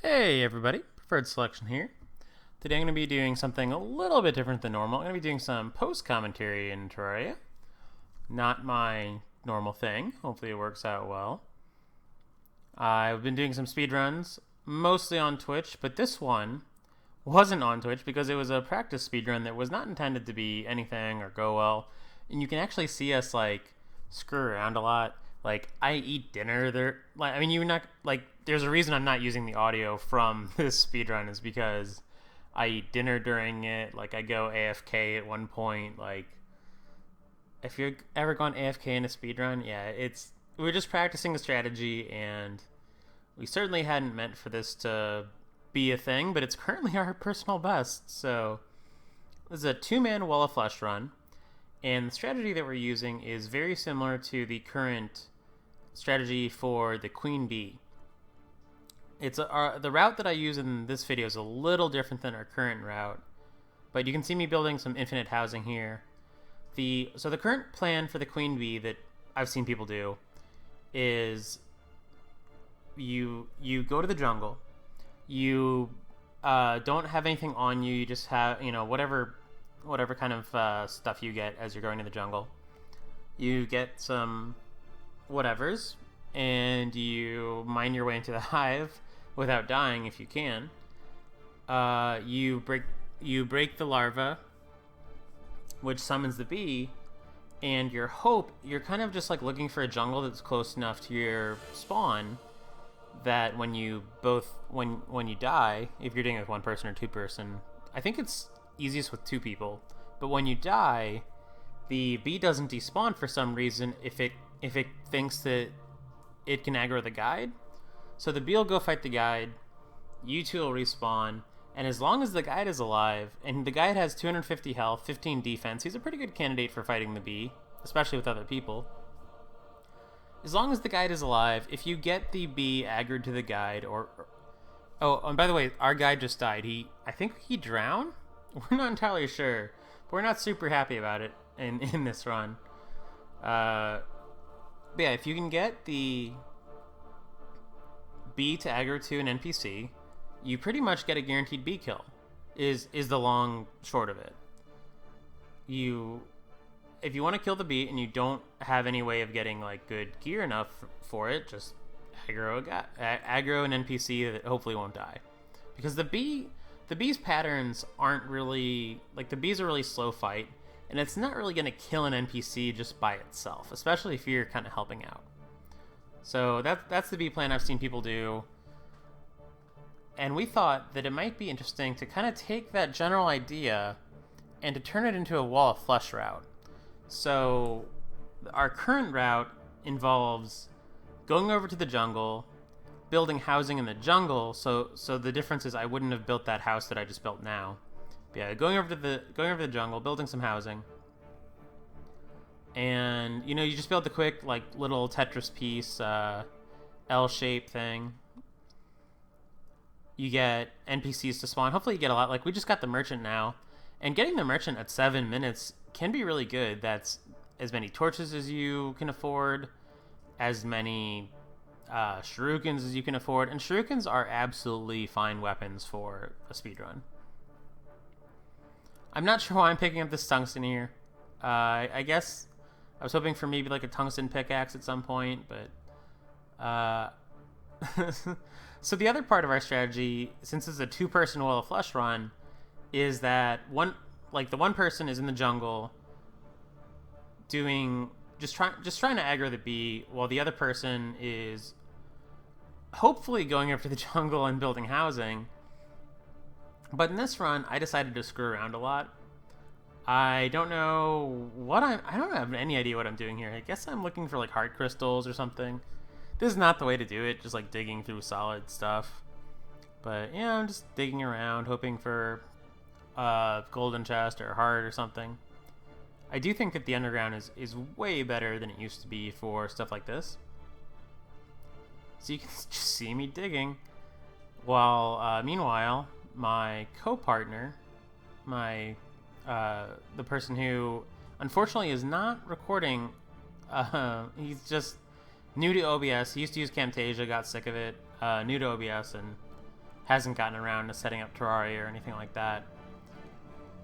Hey everybody, Preferred Selection here. Today I'm going to be doing something a little bit different than normal. I'm going to be doing some post-commentary in Terraria. Not my normal thing. Hopefully it works out well. I've been doing some speedruns, mostly on Twitch, but this one wasn't on Twitch because it was a practice speedrun that was not intended to be anything or go well. And you can actually see us screw around a lot. I eat dinner there. You're not there's a reason I'm not using the audio from this speedrun is because I eat dinner during it. I go AFK at one point. If you've ever gone AFK in a speedrun, yeah, we're just practicing a strategy, and we certainly hadn't meant for this to be a thing, but it's currently our personal best. So this is a 2-man Wall of Flesh run, and the strategy that we're using is very similar to the current strategy for the Queen Bee. The route that I use in this video is a little different than our current route, but you can see me building some infinite housing here. So the current plan for the Queen Bee that I've seen people do is you go to the jungle, you don't have anything on you, you just have whatever kind of stuff you get as you're going to the jungle. You get some whatevers, and you mine your way into the hive without dying if you can. You break the larva, which summons the bee, and you're kind of just looking for a jungle that's close enough to your spawn that when you die, if you're doing it with one person or two person, I think it's easiest with two people, but when you die, the bee doesn't despawn for some reason if it thinks that it can aggro the guide. So the bee will go fight the guide, you two will respawn, and as long as the guide is alive, and the guide has 250 health, 15 defense, he's a pretty good candidate for fighting the bee, especially with other people. As long as the guide is alive, if you get the bee aggroed to the guide, oh, and by the way, our guide just died. I think he drowned? We're not entirely sure, but we're not super happy about it in this run. But yeah, if you can get the bee to aggro to an NPC, you pretty much get a guaranteed bee kill, is the long short of it. If you want to kill the bee and you don't have any way of getting good gear enough for it, just aggro an NPC that hopefully won't die. Because the bee's patterns aren't really, the bee's a really slow fight, and it's not really going to kill an NPC just by itself, especially if you're kind of helping out. So that's the bee plan I've seen people do. And we thought that it might be interesting to kind of take that general idea and to turn it into a Wall of Flesh route. So our current route involves going over to the jungle, building housing in the jungle. So the difference is I wouldn't have built that house that I just built now. But yeah, going over to the jungle, building some housing, and you just build the quick little Tetris piece, L-shaped thing. You get NPCs to spawn. Hopefully you get a lot. We just got the merchant now, and getting the merchant at 7 minutes can be really good. That's as many torches as you can afford, as many shurikens as you can afford, and shurikens are absolutely fine weapons for a speedrun. I'm not sure why I'm picking up this tungsten here. I guess I was hoping for maybe a tungsten pickaxe at some point, but so the other part of our strategy, since it's a 2-person Wall of Flesh run, is that the one person is in the jungle doing just trying to aggro the bee, while the other person is hopefully going over to the jungle and building housing. But in this run, I decided to screw around a lot. I don't have any idea what I'm doing here. I guess I'm looking for heart crystals or something. This is not the way to do it, just digging through solid stuff. But yeah, I'm just digging around, hoping for a golden chest or a heart or something. I do think that the underground is way better than it used to be for stuff like this. So you can just see me digging. While meanwhile, my co-partner, the person who unfortunately is not recording, he's just new to OBS. He used to use Camtasia, got sick of it, new to OBS, and hasn't gotten around to setting up Terraria or anything like that.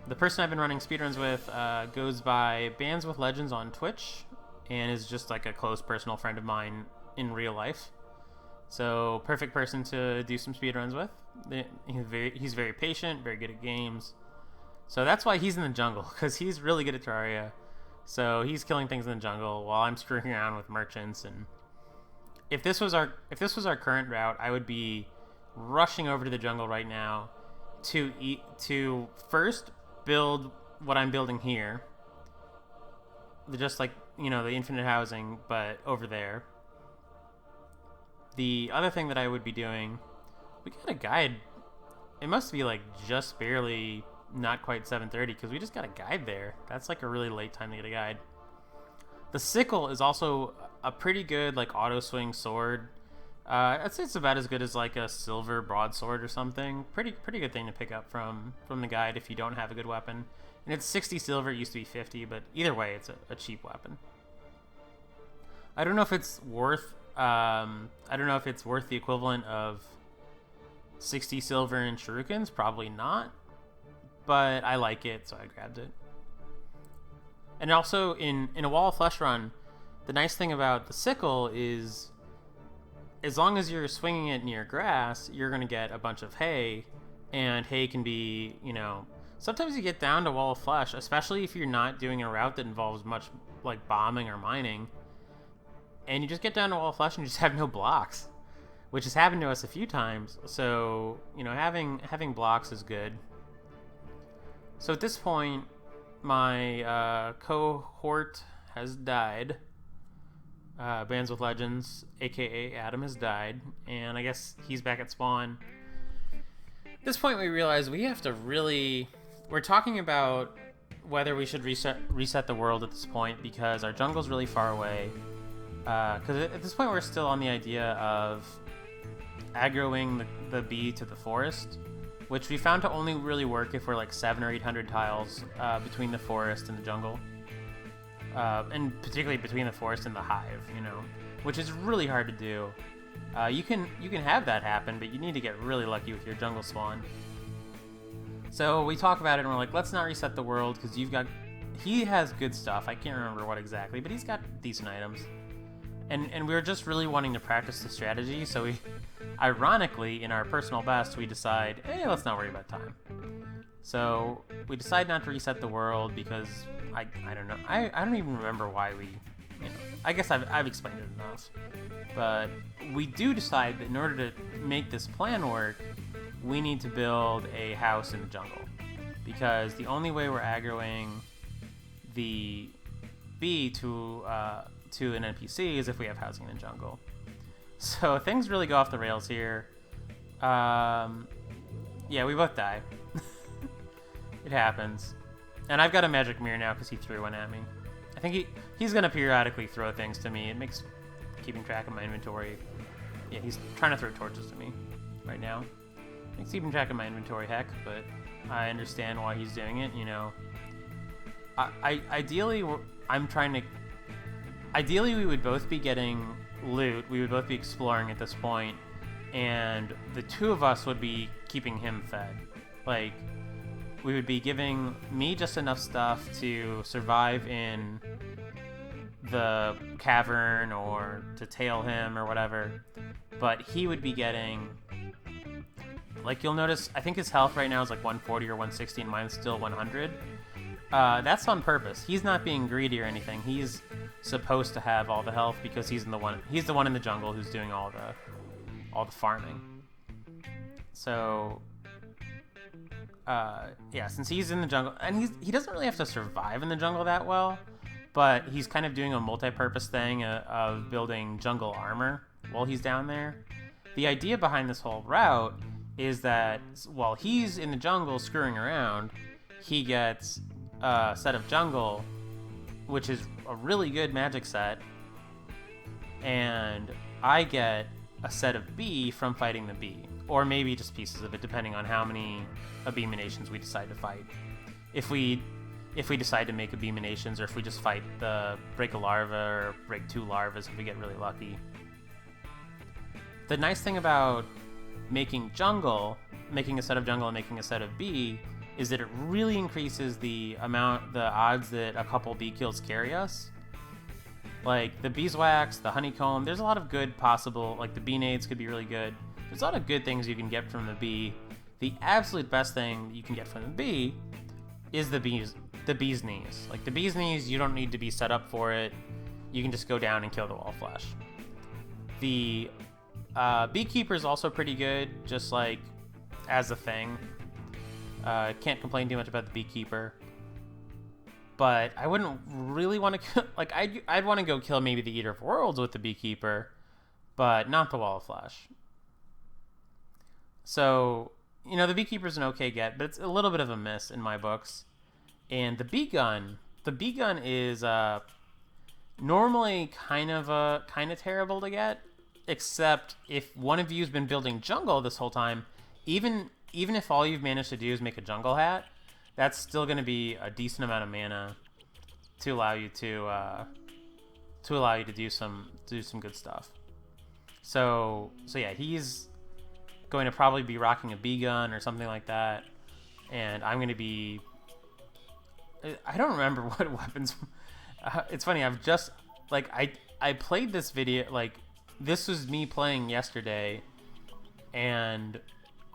The person I've been running speedruns with goes by BandWithLegends on Twitch and is just like a close personal friend of mine in real life. So perfect person to do some speedruns with. He's very patient, very good at games. So that's why he's in the jungle, because he's really good at Terraria. So he's killing things in the jungle while I'm screwing around with merchants. And if this was our current route, I would be rushing over to the jungle right now to first build what I'm building here, just like, you know, the infinite housing, but over there. The other thing that I would be doing, we got a guide. It must be like just barely not quite 7:30 because we just got a guide there. That's like a really late time to get a guide. The sickle is also a pretty good like auto swing sword. I'd say it's about as good as like a silver broadsword or something. Pretty good thing to pick up from the guide if you don't have a good weapon. And it's 60 silver. It used to be 50, but either way, it's a cheap weapon. I don't know if it's worth. I don't know if it's worth the equivalent of 60 silver in shurikens. Probably not. But I like it, so I grabbed it. And also in a wall of flesh run, the nice thing about the sickle is, as long as you're swinging it near grass, you're going to get a bunch of hay, and hay can be, you know, sometimes you get down to wall of flesh, especially if you're not doing a route that involves much like bombing or mining, and you just get down to wall of flesh and you just have no blocks, which has happened to us a few times. So, you know, having blocks is good. So at this point, my cohort has died. BandWithLegends, aka Adam, has died, and I guess he's back at spawn. At this point, we realize we have to really... We're talking about whether we should reset the world at this point, because our jungle's really far away. Because at this point, we're still on the idea of aggroing the bee to the forest, which we found to only really work if we're like 700 or 800 tiles between the forest and the jungle. And particularly between the forest and the hive, you know, which is really hard to do. You can have that happen, but you need to get really lucky with your jungle spawn. So we talk about it and we're like, let's not reset the world, because he has good stuff. I can't remember what exactly, but he's got decent items. And we were just really wanting to practice the strategy, so we, ironically, in our personal best, we decide, hey, let's not worry about time. So we decide not to reset the world because I don't know. I don't even remember why we, you know, I guess I've explained it enough. But we do decide that in order to make this plan work, we need to build a house in the jungle, because the only way we're aggroing the bee to an NPC is if we have housing in the jungle. So things really go off the rails here. Yeah, we both die. It happens. And I've got a magic mirror now because he threw one at me. I think he's going to periodically throw things to me. It makes keeping track of my inventory. Yeah, he's trying to throw torches to me right now. Makes keeping track of my inventory heck, but I understand why he's doing it, you know. Ideally, we would both be getting loot. We would both be exploring at this point, and the two of us would be keeping him fed. Like, we would be giving me just enough stuff to survive in the cavern or to tail him or whatever, but he would be getting, like, you'll notice, I think his health right now is like 140 or 160 and mine's still 100. That's on purpose. He's not being greedy or anything. He's supposed to have all the health because he's the one in the jungle who's doing all the farming. So yeah, since he's in the jungle, and he doesn't really have to survive in the jungle that well, but he's kind of doing a multi-purpose thing of building jungle armor while he's down there. The idea behind this whole route is that while he's in the jungle screwing around, he gets a set of jungle, which is a really good magic set, and I get a set of bee from fighting the bee, or maybe just pieces of it, depending on how many abeeminations we decide to fight. If we decide to make abeeminations, or if we just fight break a larva or break 2 larvas if we get really lucky. The nice thing about making a set of jungle and making a set of B is that it really increases the odds that a couple B kills carry us. Like the beeswax, the honeycomb, there's a lot of good possible, like the bee nades could be really good. There's a lot of good things you can get from the bee. The absolute best thing you can get from the bee is the bee's knees. Like the bee's knees, you don't need to be set up for it. You can just go down and kill the wall flash. The beekeeper is also pretty good, just like as a thing. Can't complain too much about the beekeeper. But I wouldn't really want to kill, like I'd want to go kill maybe the Eater of Worlds with the beekeeper, but not the wall flash. So, you know, the beekeeper's an okay get, but it's a little bit of a miss in my books. And the bee gun is normally kind of terrible to get, except if one of you's been building jungle this whole time, even if all you've managed to do is make a jungle hat, that's still going to be a decent amount of mana to allow you to do some good stuff. So yeah, he's going to probably be rocking a bee gun or something like that, and I'm going to be. I don't remember what weapons. It's funny. I've just I played this video, like this was me playing yesterday, and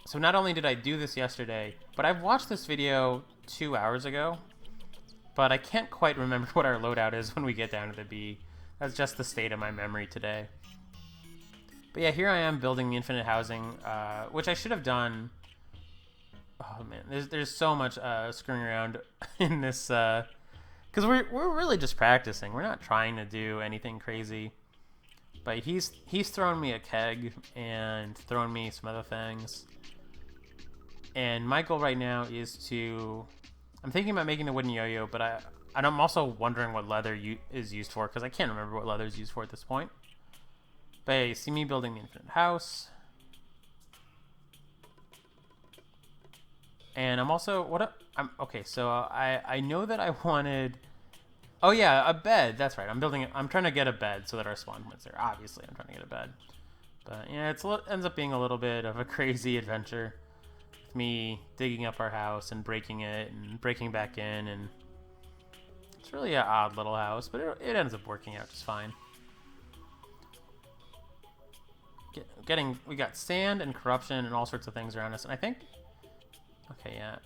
so not only did I do this yesterday, but I've watched this video 2 hours ago, but I can't quite remember what our loadout is when we get down to the B. That's just the state of my memory today. But yeah, here I am building the infinite housing, which I should have done. Oh man, there's so much screwing around in this, because we're really just practicing. We're not trying to do anything crazy. But he's thrown me a keg and thrown me some other things. And my goal right now is to... I'm thinking about making the wooden yo-yo, but I'm also wondering what leather is used for, because I can't remember what leather is used for at this point. But yeah, you see me building the infinite house. And I'm also... okay, so I know that I wanted... Oh yeah, a bed. That's right. I'm trying to get a bed so that our spawn point's there. Obviously, I'm trying to get a bed. But yeah, it ends up being a little bit of a crazy adventure. With me digging up our house and breaking it and breaking back in, and it's really an odd little house, but it ends up working out just fine. We got sand and corruption and all sorts of things around us, and I think... Okay, yeah.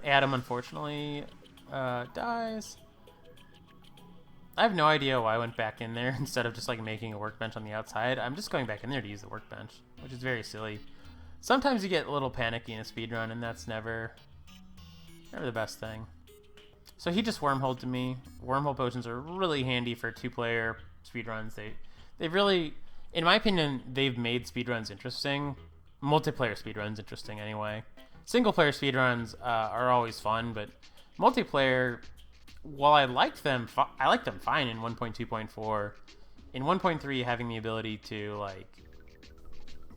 Adam, unfortunately, dies. I have no idea why I went back in there instead of just like making a workbench on the outside. I'm just going back in there to use the workbench, which is very silly. Sometimes you get a little panicky in a speedrun, and that's never the best thing. So he just wormholed to me. Wormhole potions are really handy for two-player speedruns. They really, in my opinion, they've made speedruns interesting. Multiplayer speedruns interesting anyway. Single-player speedruns are always fun, but multiplayer... While I liked them fine in 1.2.4. In 1.3, having the ability to like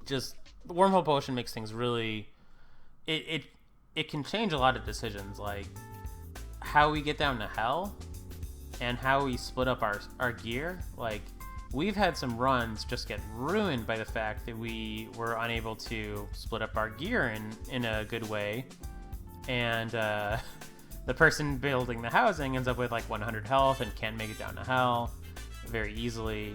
just the wormhole potion makes things really it can change a lot of decisions, like how we get down to hell and how we split up our gear. Like we've had some runs just get ruined by the fact that we were unable to split up our gear in a good way, and the person building the housing ends up with like 100 health and can't make it down to hell very easily.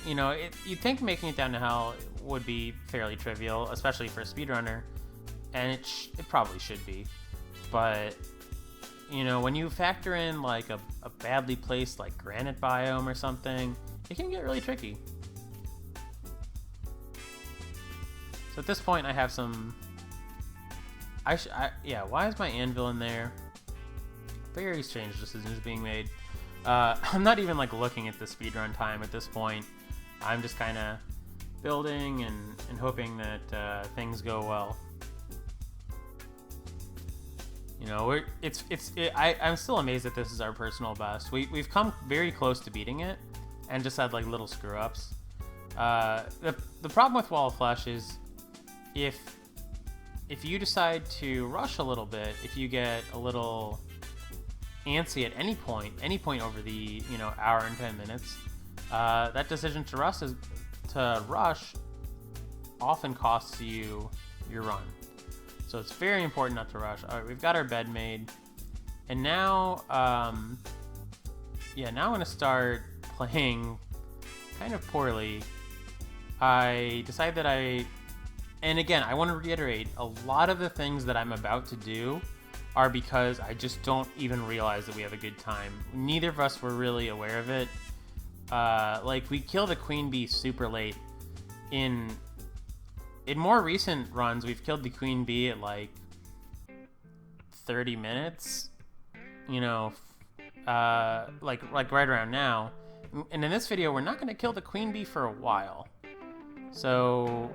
You know, you'd think making it down to hell would be fairly trivial, especially for a speedrunner, and it probably should be. But, you know, when you factor in like a badly placed like granite biome or something, it can get really tricky. So at this point I have some... yeah, why is my anvil in there? Very strange decisions being made. I'm not even like looking at the speedrun time at this point. I'm just kind of building and hoping that things go well. You know, I'm still amazed that this is our personal best. We've come very close to beating it, and just had like little screw ups. The problem with Wall of Flesh is if you decide to rush a little bit, if you get a little antsy at any point over the hour and 10 minutes, that decision to rush often costs you your run. So it's very important not to rush. All right, we've got our bed made. And now, now I'm going to start playing kind of poorly. I decided that and again, I want to reiterate, a lot of the things that I'm about to do are because I just don't even realize that we have a good time. Neither of us were really aware of it. Like, we killed a queen bee super late. In more recent runs, we've killed the queen bee at like 30 minutes. You know, like right around now. And in this video, we're not going to kill the queen bee for a while. So,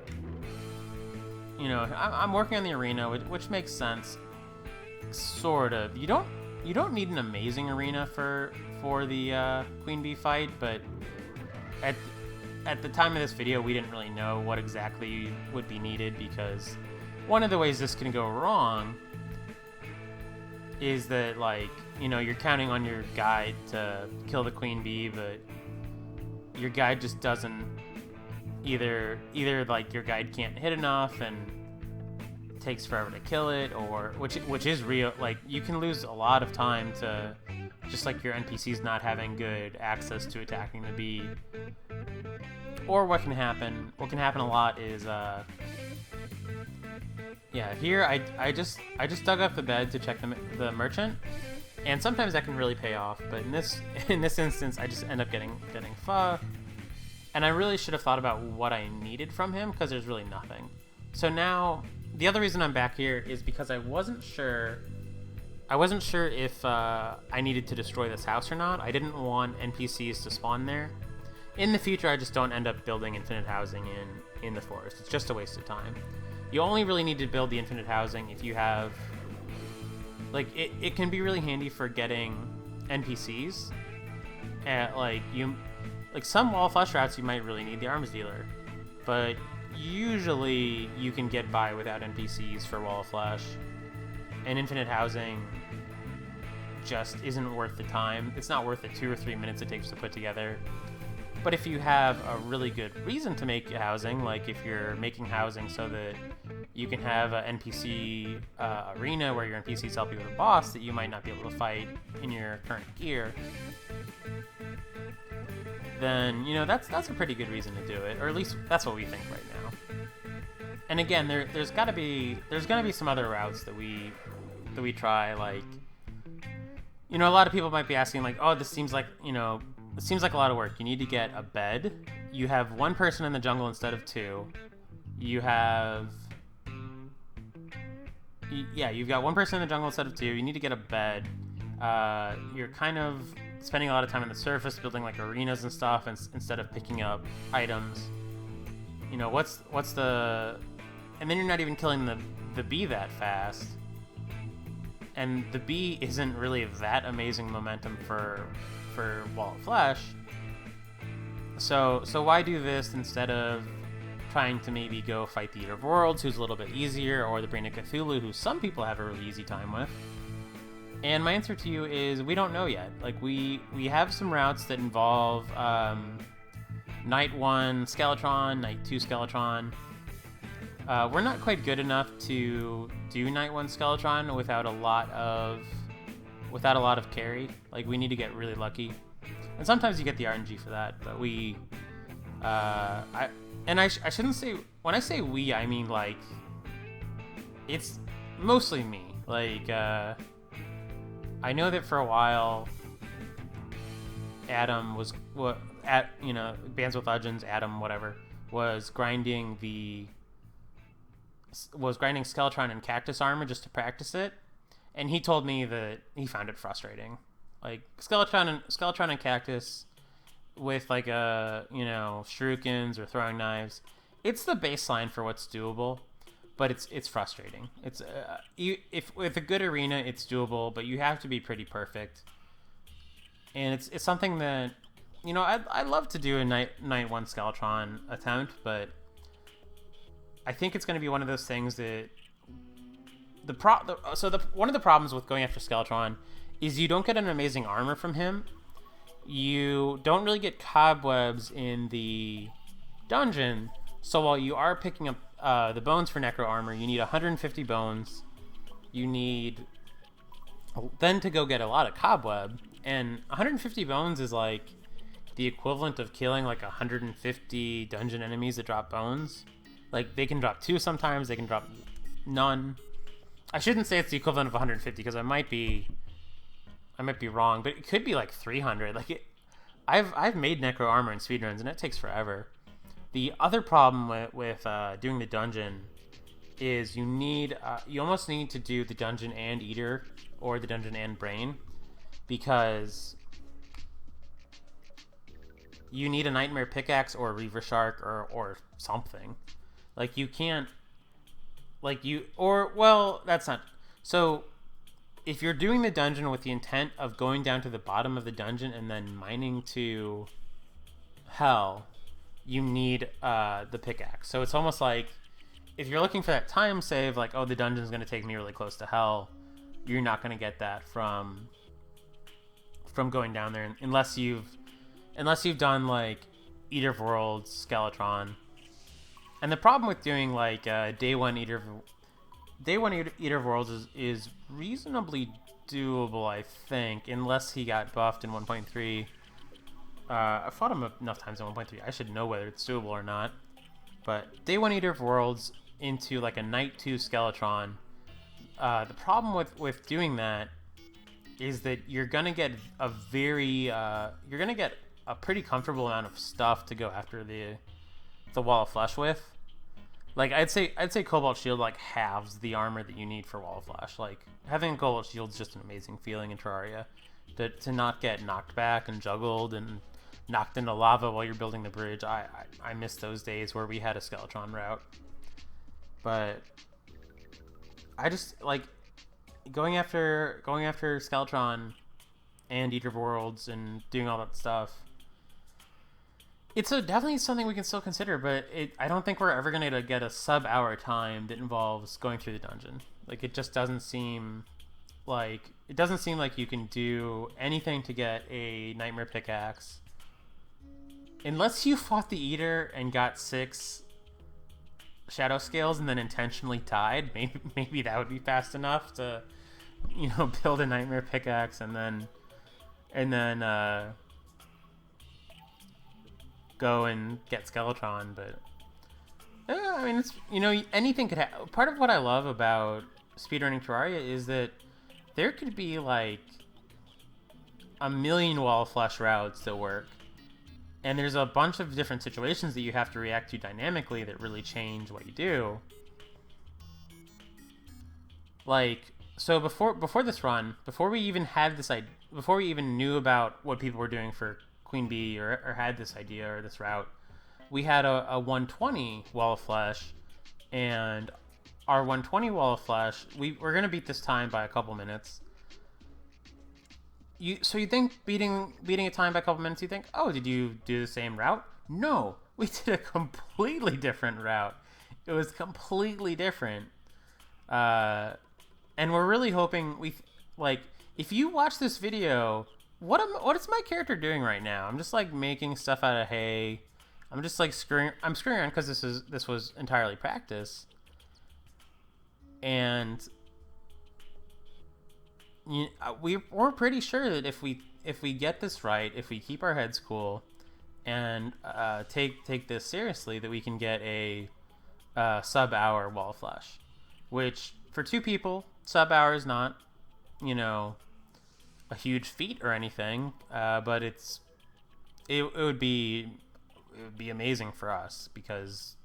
you know, I'm working on the arena, which makes sense, sort of. You don't need an amazing arena for the queen bee fight, but at the time of this video, we didn't really know what exactly would be needed, because one of the ways this can go wrong is that, like, you know, you're counting on your guide to kill the queen bee, but your guide just doesn't either like your guide can't hit enough and it takes forever to kill it, or which is real. Like, you can lose a lot of time to just like your NPCs not having good access to attacking the bee. Or what can happen a lot is here I just dug up the bed to check the merchant, and sometimes that can really pay off, but in this instance I just end up getting pho, and I really should have thought about what I needed from him, because there's really nothing. So now the other reason I'm back here is because I wasn't sure if I needed to destroy this house or not. I didn't want NPCs to spawn there. In the future, I just don't end up building infinite housing in the forest. It's just a waste of time. You only really need to build the infinite housing if you have, like, it can be really handy for getting NPCs. Like some wall flush routes, you might really need the arms dealer, but usually you can get by without NPCs for wall flush, and infinite housing just isn't worth the time. It's not worth the 2 or 3 minutes it takes to put together. But if you have a really good reason to make housing, like if you're making housing so that you can have an NPC arena where your NPCs help you with a boss that you might not be able to fight in your current gear, then, you know, that's a pretty good reason to do it, or at least that's what we think right now. And again, there's gonna be some other routes that we try. Like, you know, a lot of people might be asking, like, oh, this seems like a lot of work. You need to get a bed. You have one person in the jungle instead of 2. You've got one person in the jungle instead of 2. You need to get a bed. You're kind of spending a lot of time on the surface building like arenas and stuff, instead of picking up items. You know, what's the... And then you're not even killing the bee that fast. And the bee isn't really that amazing momentum for Wall of Flesh. So why do this instead of trying to maybe go fight the Eater of Worlds, who's a little bit easier, or the Brain of Cthulhu, who some people have a really easy time with? And my answer to you is we don't know yet. Like, we have some routes that involve Night 1 Skeletron, Night 2 Skeletron. We're not quite good enough to do Night 1 Skeletron without a lot of carry. Like, we need to get really lucky. And sometimes you get the RNG for that, but I shouldn't say, when I say we, I mean, like, it's mostly me. Like, I know that for a while, Adam was, BandWithLegends, Adam, whatever, was grinding Skeletron and Cactus armor just to practice it. And he told me that he found it frustrating. Like, Skeletron and Cactus with, like, shurikens or throwing knives, it's the baseline for what's doable, but it's frustrating. It's if with a good arena, it's doable, but you have to be pretty perfect. And it's something that, you know, I'd love to do a night 1 Skeletron attempt, but I think it's going to be one of those things that one of the problems with going after Skeletron is you don't get an amazing armor from him. You don't really get cobwebs in the dungeon, So while you are picking up the bones for necro armor, you need 150 bones. You need then to go get a lot of cobweb, and 150 bones is like the equivalent of killing like 150 dungeon enemies that drop bones. Like, they can drop 2 sometimes, they can drop none. I shouldn't say it's the equivalent of 150 because I might be wrong, but it could be like 300. Like, I've made necro armor in speedruns and it takes forever. The other problem with doing the dungeon is you almost need to do the dungeon and eater or the dungeon and brain, because you need a nightmare pickaxe or a reaver shark or something. Like, you can't, like, that's not, so if you're doing the dungeon with the intent of going down to the bottom of the dungeon and then mining to hell, you need the pickaxe. So it's almost like, if you're looking for that time save, like, oh, the dungeon's going to take me really close to hell, you're not going to get that from going down there unless you've done like Eater of Worlds, Skeletron. And the problem with doing like day one Eater of Worlds is reasonably doable, I think, unless he got buffed in 1.3. I fought him enough times in 1.3. I should know whether it's doable or not. But day one Eater of Worlds into like a night 2 Skeletron. The problem with doing that is that you're gonna get a pretty comfortable amount of stuff to go after the Wall of Flesh with. Like, I'd say Cobalt Shield like halves the armor that you need for Wall of Flesh. Like, having a Cobalt Shield is just an amazing feeling in Terraria. To not get knocked back and juggled and knocked into lava while you're building the bridge. I miss those days where we had a Skeletron route. But I just like going after Skeletron and Eater of Worlds and doing all that stuff. It's definitely something we can still consider, but I don't think we're ever going to get a sub-hour time that involves going through the dungeon. Like, it just doesn't seem like you can do anything to get a nightmare pickaxe unless you fought the Eater and got 6 shadow scales and then intentionally died. Maybe that would be fast enough to, build a nightmare pickaxe and then go and get Skeletron. But I mean, it's, anything could happen. Part of what I love about speedrunning Terraria is that there could be like a million Wall of Flesh routes that work, and there's a bunch of different situations that you have to react to dynamically that really change what you do. Like, so before this run, before we even knew about what people were doing for Queen Bee or had this idea or this route, we had a 120 Wall of Flesh, and our 120 Wall of Flesh, we're going to beat this time by a couple minutes. So you think beating a time by a couple minutes, you think, oh, did you do the same route? No, we did a completely different route. It was completely different. And we're really hoping if you watch this video, what is my character doing right now? I'm just like making stuff out of hay. I'm just like screwing around because this was entirely practice. And we're pretty sure that if we get this right, if we keep our heads cool and take this seriously, that we can get a sub-hour Wall of Flesh, which for 2 people, sub-hour is not, a huge feat or anything, but it would be amazing for us because,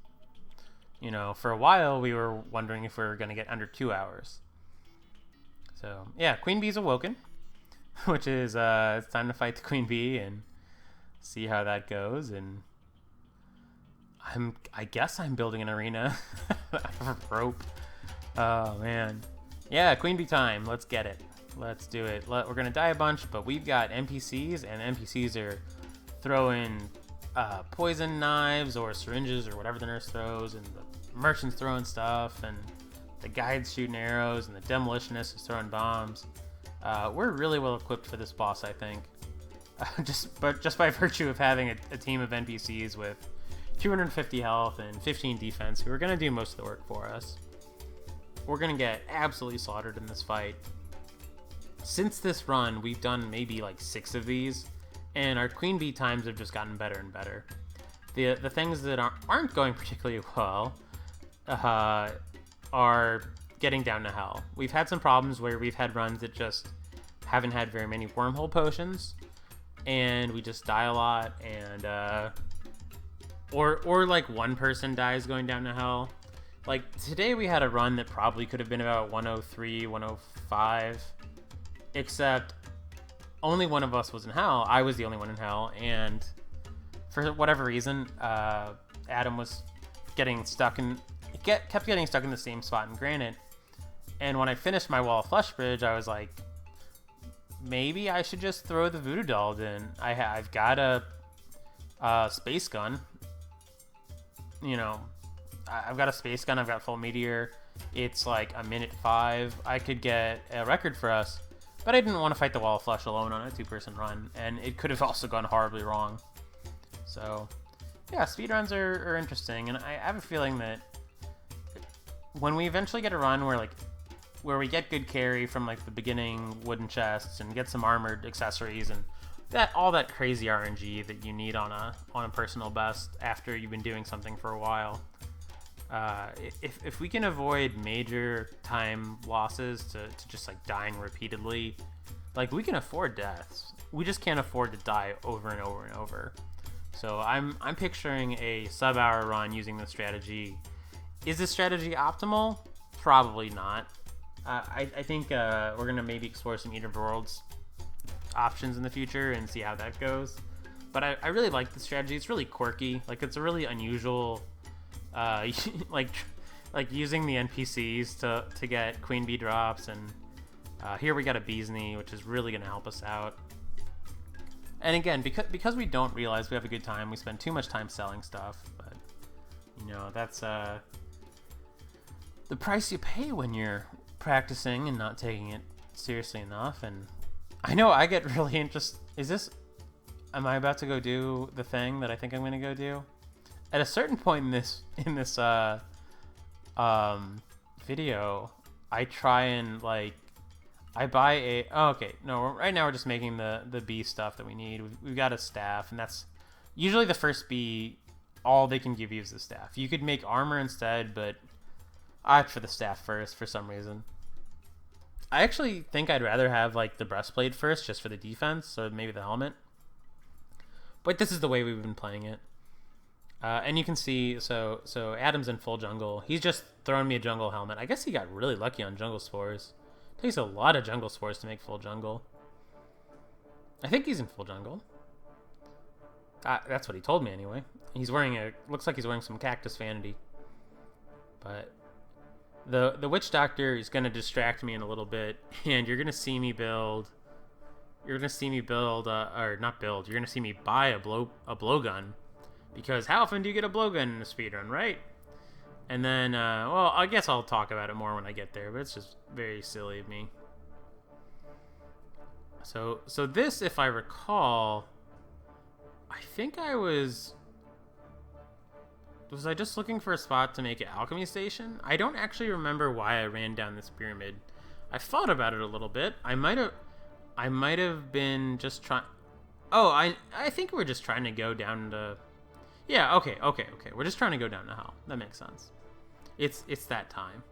for a while we were wondering if we were going to get under 2 hours. So yeah, Queen Bee's awoken, which is it's time to fight the Queen Bee and see how that goes. And I guess I'm building an arena of rope. Oh man, yeah, Queen Bee time. Let's get it. Let's do it. We're gonna die a bunch, but we've got NPCs, and NPCs are throwing poison knives or syringes or whatever the nurse throws, and the merchant's throwing stuff, and the guide's shooting arrows, and the demolitionist is throwing bombs. We're really well equipped for this boss, I think. Just by virtue of having a team of NPCs with 250 health and 15 defense, who are going to do most of the work for us. We're going to get absolutely slaughtered in this fight. Since this run, we've done maybe like 6 of these, and our queen bee times have just gotten better and better. The things that aren't going particularly well are getting down to hell. We've had some problems where we've had runs that just haven't had very many wormhole potions, and we just die a lot, and or like one person dies going down to hell. Like today we had a run that probably could have been about 103, 105, except only one of us was in hell. I was the only one in hell, and for whatever reason, Adam was getting stuck in, kept getting stuck in the same spot in granite. And when I finished my wall of flesh bridge, I was like, maybe I should just throw the voodoo doll in. I've got a space gun. You know, I've got a space gun. I've got full meteor. It's like a minute 5. I could get a record for us, but I didn't want to fight the wall of flesh alone on a 2-person run, and it could have also gone horribly wrong. So, yeah, speedruns are interesting, and I have a feeling that when we eventually get a run where we get good carry from like the beginning wooden chests and get some armored accessories and all that crazy RNG that you need on a personal best after you've been doing something for a while. If we can avoid major time losses to just like dying repeatedly, like we can afford deaths. We just can't afford to die over and over and over. So I'm picturing a sub-hour run using this strategy. Is this strategy optimal? Probably not. I think we're gonna maybe explore some Eater of Worlds options in the future and see how that goes. But I really like the strategy. It's really quirky. Like it's a really unusual, like using the NPCs to get queen bee drops, and here we got a bee's knee, which is really gonna help us out. And again, because we don't realize we have a good time, we spend too much time selling stuff. But you know, that's the price you pay when you're practicing and not taking it seriously enough. And I know I get really interested. Am I about to go do the thing that I think I'm going to go do? At a certain point in this video, I try and like, I buy a, oh, okay, no, right now we're just making the bee stuff that we need. We've got a staff, and that's usually the first bee, all they can give you is the staff. You could make armor instead, but I opt for the staff first for some reason. I actually think I'd rather have like the breastplate first just for the defense, so maybe the helmet. But this is the way we've been playing it. And you can see, so Adam's in full jungle. He's just throwing me a jungle helmet. I guess he got really lucky on jungle spores. It takes a lot of jungle spores to make full jungle. I think he's in full jungle. That's what he told me anyway. He's wearing looks like he's wearing some cactus vanity. But the witch doctor is going to distract me in a little bit, and you're going to see me build. You're going to see me build, or not build. You're going to see me buy a blowgun, because how often do you get a blowgun in a speedrun, right? And then, well, I guess I'll talk about it more when I get there, but it's just very silly of me. So this, if I recall, I think was I just looking for a spot to make an alchemy station? I don't actually remember why I ran down this pyramid. I thought about it a little bit. I might have been just trying. Oh, I think we're just trying to go down to. Yeah. Okay. We're just trying to go down to hell. That makes sense. It's that time.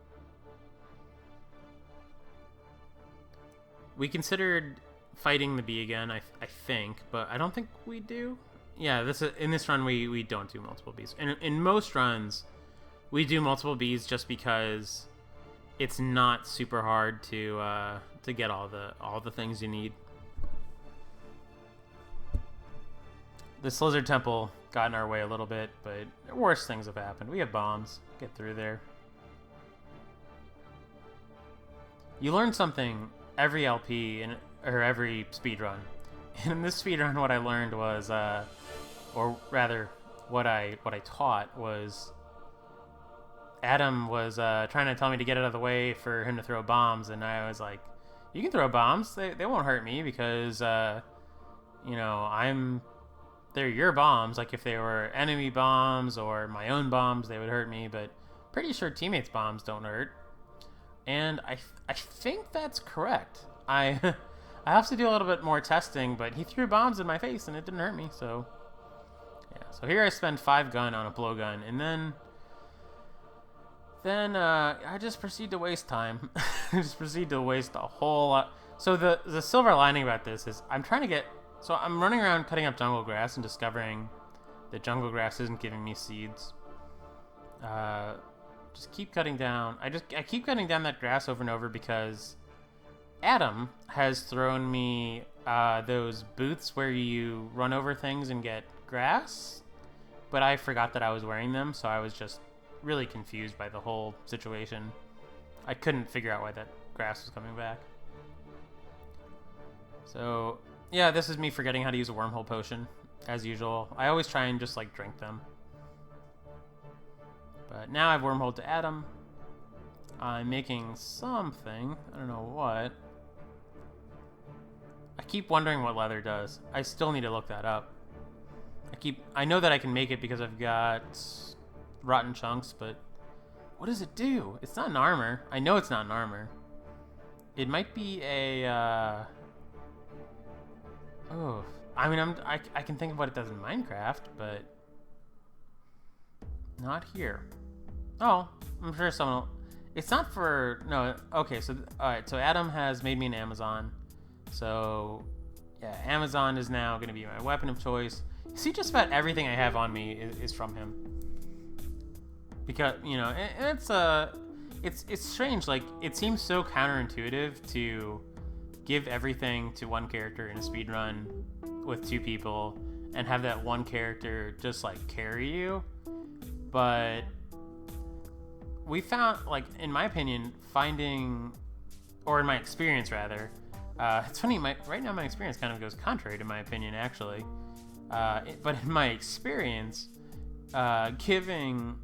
We considered fighting the bee again. I think, but I don't think we do. Yeah, in this run we don't do multiple bees. In most runs, we do multiple bees just because it's not super hard to get all the things you need. This lizard temple got in our way a little bit, but worse things have happened. We have bombs. Get through there. You learn something every LP or every speedrun. And in this speedrun, what I learned was, or rather, what I taught was, Adam was trying to tell me to get out of the way for him to throw bombs, and I was like, "You can throw bombs. They won't hurt me because, you know, they're your bombs. Like, if they were enemy bombs or my own bombs, they would hurt me, but pretty sure teammates' bombs don't hurt. And I think that's correct. I have to do a little bit more testing, but he threw bombs in my face and it didn't hurt me, so yeah. So here I spend 5 gun on a blowgun, and then I just proceed to waste time. I just proceed to waste a whole lot. So the silver lining about this is I'm running around cutting up jungle grass and discovering that jungle grass isn't giving me seeds. Just keep cutting down. I keep cutting down that grass over and over because Adam has thrown me those boots where you run over things and get grass, but I forgot that I was wearing them, so I was just really confused by the whole situation. I couldn't figure out why that grass was coming back. So yeah, this is me forgetting how to use a wormhole potion, as usual. I always try and just like drink them. But now I've wormholed to Adam. I'm making something. I don't know what. I keep wondering what leather does. I still need to look that up. I know that I can make it because I've got rotten chunks, but what does it do? It's not an armor. I know it's not an armor. It might be a oh, I mean, I can think of what it does in Minecraft, but not here. Oh, I'm sure someone will. It's not for, no, okay, so, alright, so Adam has made me an Amazon. So, yeah, Amazon is now going to be my weapon of choice. See, just about everything I have on me is from him. Because, you know, and it's strange, like, it seems so counterintuitive to give everything to one character in a speedrun with 2 people and have that one character just, like, carry you. But we found, like, in my opinion, or in my experience rather, it's funny, right now my experience kind of goes contrary to my opinion, actually. But in my experience, getting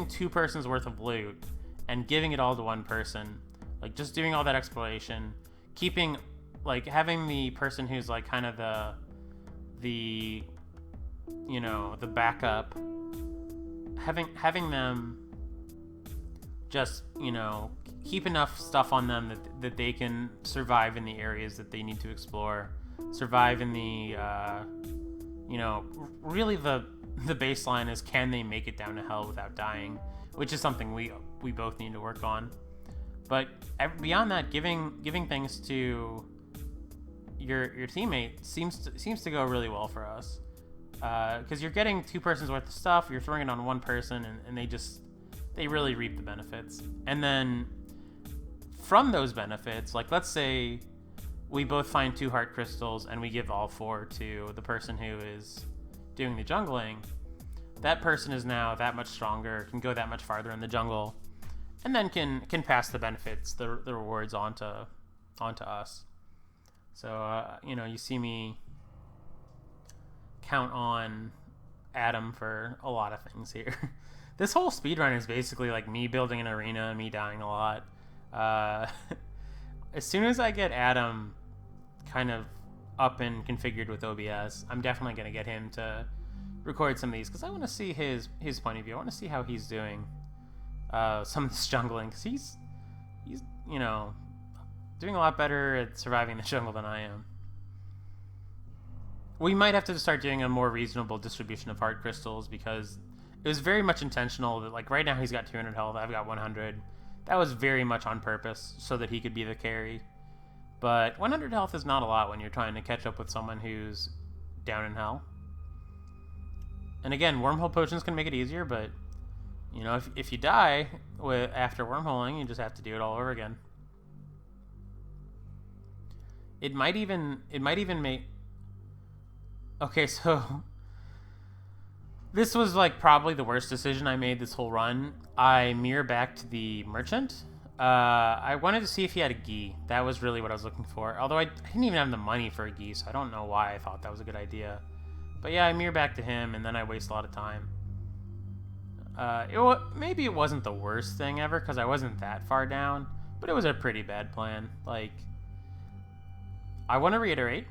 2 persons worth of loot and giving it all to one person, like just doing all that exploration, keeping, like, having the person who's like kind of the you know, the backup, having them just, you know, keep enough stuff on them that they can survive in the areas that they need to explore, survive in the you know, really the baseline is, can they make it down to hell without dying, which is something we both need to work on. But beyond that, giving things to your teammate seems to go really well for us, because you're getting 2 persons worth of stuff, you're throwing it on one person, and they really reap the benefits. And then from those benefits, like, let's say we both find 2 heart crystals and we give all 4 to the person who is doing the jungling. That person is now that much stronger, can go that much farther in the jungle, and then can pass the benefits, the rewards onto us. So you know, you see me count on Adam for a lot of things here. This whole speedrun is basically like me building an arena and me dying a lot. As soon as I get Adam kind of up and configured with OBS, I'm definitely going to get him to record some of these, because I want to see his point of view. I want to see how he's doing some of this jungling, because he's you know, doing a lot better at surviving the jungle than I am. We might have to start doing a more reasonable distribution of heart crystals, because it was very much intentional that, like, right now he's got 200 health, I've got 100. That was very much on purpose so that he could be the carry. But 100 health is not a lot when you're trying to catch up with someone who's down in hell. And again, wormhole potions can make it easier, but, you know, if you die after wormholing, you just have to do it all over again. It might even make... Okay, so this was, like, probably the worst decision I made this whole run. I mirror back to the merchant. I wanted to see if he had a gi. That was really what I was looking for. Although I didn't even have the money for a gi, so I don't know why I thought that was a good idea. But yeah, I mirror back to him, and then I waste a lot of time. Maybe it wasn't the worst thing ever, because I wasn't that far down, but it was a pretty bad plan. Like, I want to reiterate,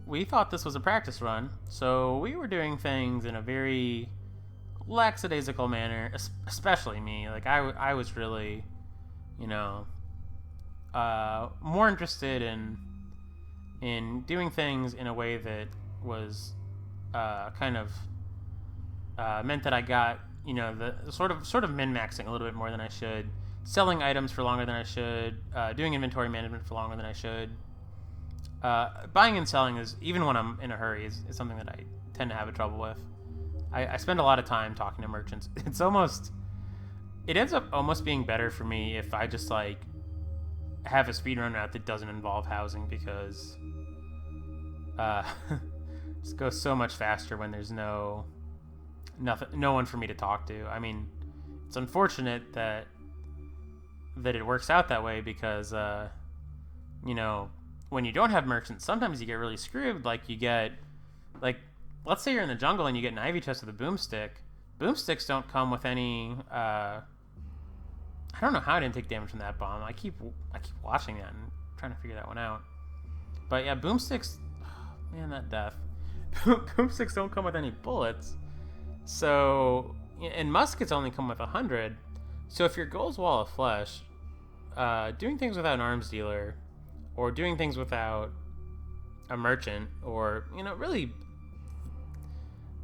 we thought this was a practice run, so we were doing things in a very lackadaisical manner, especially me. Like, I was really, you know, more interested in doing things in a way that was kind of meant that I got, you know, the sort of min-maxing a little bit more than I should, selling items for longer than I should, doing inventory management for longer than I should. Buying and selling is, even when I'm in a hurry, is something that I tend to have trouble with. I spend a lot of time talking to merchants. It ends up almost being better for me if I just like have a speedrun route that doesn't involve housing, because it just goes so much faster when there's no one for me to talk to. I mean, it's unfortunate that it works out that way, because you know, when you don't have merchants, sometimes you get really screwed. Like, you get, like, let's say you're in the jungle and you get an ivy chest with a boomstick. Boomsticks don't come with any I don't know how I didn't take damage from that bomb. I keep watching that and trying to figure that one out. But yeah, boomsticks, man, that death. Boomsticks don't come with any bullets. So, and muskets only come with 100. So if your goal is Wall of Flesh, doing things without an arms dealer, or doing things without a merchant, or, you know, really,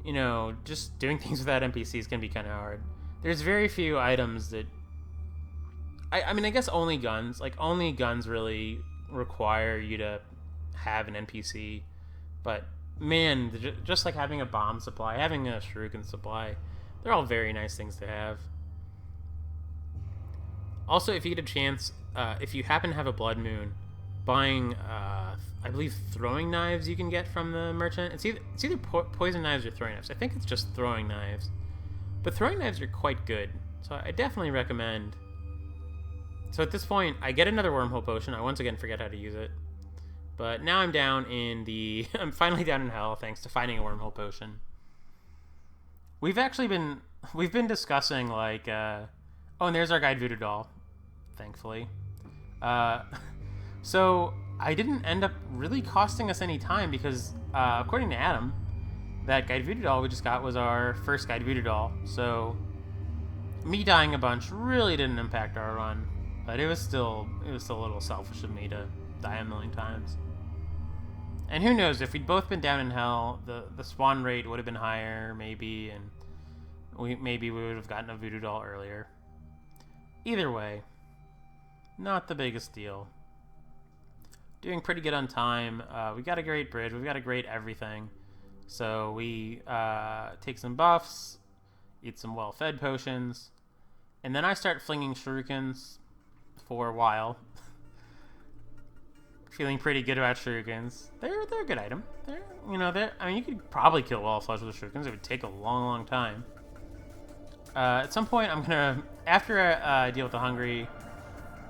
you know, just doing things without NPCs can be kind of hard. There's very few items that, I mean, I guess only guns. Like, only guns really require you to have an NPC. But, man, just like having a bomb supply, having a shuriken supply, they're all very nice things to have. Also, if you get a chance, if you happen to have a blood moon, buying, I believe, throwing knives you can get from the merchant. It's either poison knives or throwing knives. I think it's just throwing knives. But throwing knives are quite good, so I definitely recommend. So at this point, I get another wormhole potion. I once again forget how to use it. But now I'm down in the... I'm finally down in hell, thanks to finding a wormhole potion. We've been discussing, like, oh, and there's our guide Voodoo Doll, thankfully. So I didn't end up really costing us any time, because according to Adam, that guide Voodoo Doll we just got was our first guide Voodoo Doll. So me dying a bunch really didn't impact our run, but it was still a little selfish of me to die a million times. And who knows, if we'd both been down in hell, the spawn rate would have been higher, maybe, and maybe we would have gotten a Voodoo Doll earlier. Either way, not the biggest deal. Doing pretty good on time. We got a great bridge. We've got a great everything. So we take some buffs, eat some well-fed potions, and then I start flinging shurikens for a while. Feeling pretty good about shurikens. They're a good item. I mean, you could probably kill Wall of Flesh with shurikens. It would take a long time. At some point, I'm gonna, after I deal with the hungry,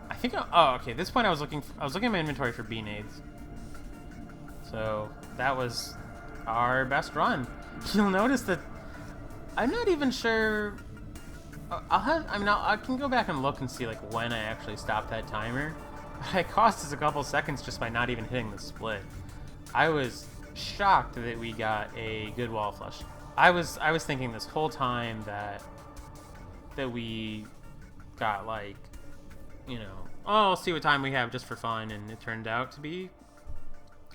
I think. Oh, okay. At this point, I was looking at my inventory for B-nades. So that was our best run. You'll notice that I'm not even sure. I can go back and look and see, like, when I actually stopped that timer. But it cost us a couple seconds just by not even hitting the split. I was shocked that we got a good Wall of Flesh. I was thinking this whole time that we got, like, you know, oh, I'll see what time we have just for fun, and it turned out to be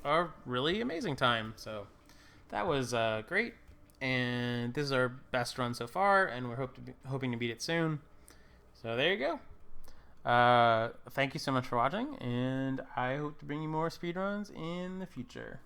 a really amazing time. So that was great, and this is our best run so far, and we're hoping to beat it soon. So there you go. Thank you so much for watching, and I hope to bring you more speedruns in the future.